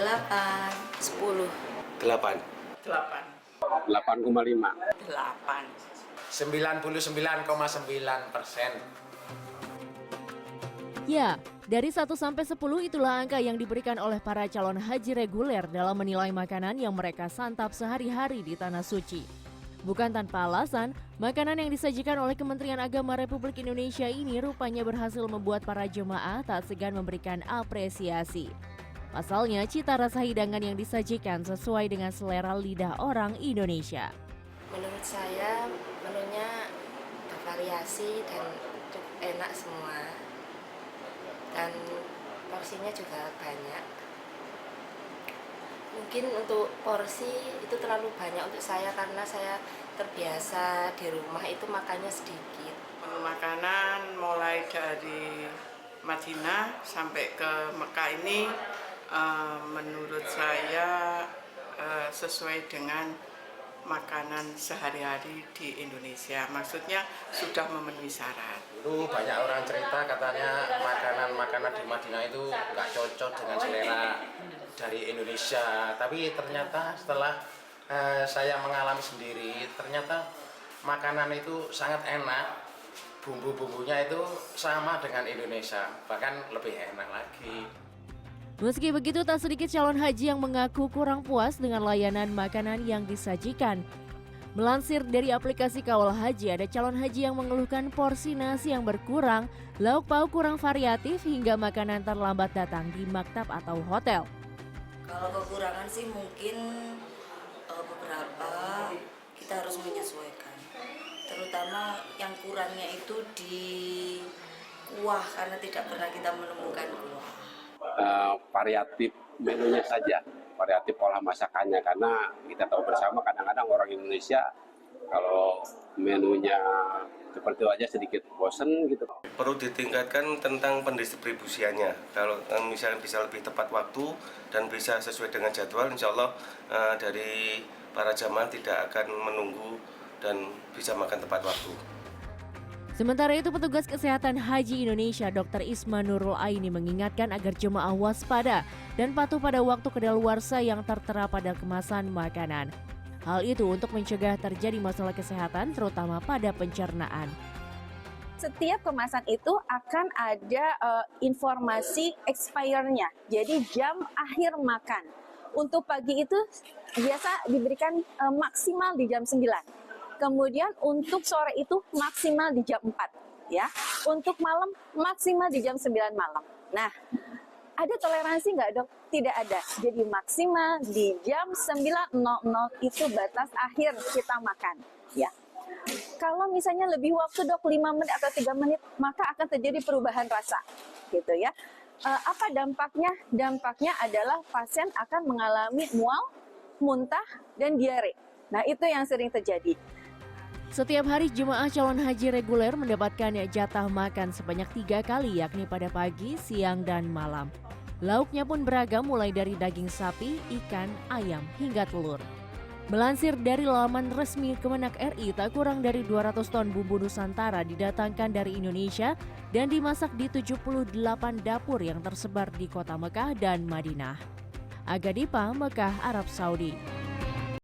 8, 10. 8. 8,5. 8. 99,9%. Ya, dari 1 sampai 10 itulah angka yang diberikan oleh para calon haji reguler dalam menilai makanan yang mereka santap sehari-hari di Tanah Suci. Bukan tanpa alasan, makanan yang disajikan oleh Kementerian Agama Republik Indonesia ini rupanya berhasil membuat para jemaah tak segan memberikan apresiasi. Pasalnya, cita rasa hidangan yang disajikan sesuai dengan selera lidah orang Indonesia. Menurut saya menunya bervariasi dan cukup enak semua. Dan porsinya juga banyak. Mungkin untuk porsi itu terlalu banyak untuk saya karena saya terbiasa di rumah itu makannya sedikit. Makanan mulai dari Madinah sampai ke Mekah ini menurut saya sesuai dengan makanan sehari-hari di Indonesia. Maksudnya sudah memenuhi syarat. Dulu banyak orang cerita katanya makanan-makanan di Madinah itu nggak cocok dengan selera dari Indonesia. Tapi ternyata setelah saya mengalami sendiri, ternyata makanan itu sangat enak. Bumbu-bumbunya itu sama dengan Indonesia, bahkan lebih enak lagi. Meski begitu, tak sedikit calon haji yang mengaku kurang puas dengan layanan makanan yang disajikan. Melansir dari aplikasi Kawal Haji, ada calon haji yang mengeluhkan porsi nasi yang berkurang, lauk pauk kurang variatif, hingga makanan terlambat datang di maktab atau hotel. Kalau kekurangan sih mungkin beberapa kita harus menyesuaikan. Terutama yang kurangnya itu di kuah karena tidak pernah kita menemukan kuah. Variatif menunya saja, variatif pola masakannya, karena kita tahu bersama kadang-kadang orang Indonesia kalau menunya seperti itu aja sedikit bosen gitu. Perlu ditingkatkan tentang pendistribusiannya. Kalau misalnya bisa lebih tepat waktu dan bisa sesuai dengan jadwal, insya Allah dari para jamaah tidak akan menunggu dan bisa makan tepat waktu. Sementara itu, petugas kesehatan haji Indonesia Dr. Isma Nurul Aini mengingatkan agar jemaah waspada dan patuh pada waktu kedaluarsa yang tertera pada kemasan makanan. Hal itu untuk mencegah terjadi masalah kesehatan terutama pada pencernaan. Setiap kemasan itu akan ada informasi expire-nya, jadi jam akhir makan. Untuk pagi itu biasa diberikan maksimal di jam 9. Kemudian untuk sore itu maksimal di jam 4, ya. Untuk malam maksimal di jam 9 malam. Nah, ada toleransi nggak, Dok? Tidak ada. Jadi maksimal di jam 9.00 itu batas akhir kita makan, ya. Kalau misalnya lebih waktu, Dok, 5 menit atau 3 menit, maka akan terjadi perubahan rasa, gitu ya. Apa dampaknya? Dampaknya adalah pasien akan mengalami mual, muntah, dan diare. Nah, itu yang sering terjadi. Setiap hari jemaah calon haji reguler mendapatkan jatah makan sebanyak 3 kali, yakni pada pagi, siang, dan malam. Lauknya pun beragam mulai dari daging sapi, ikan, ayam, hingga telur. Melansir dari laman resmi Kemenak RI, tak kurang dari 200 ton bumbu Nusantara didatangkan dari Indonesia dan dimasak di 78 dapur yang tersebar di kota Mekah dan Madinah. Aga Dipa, Mekah, Arab Saudi.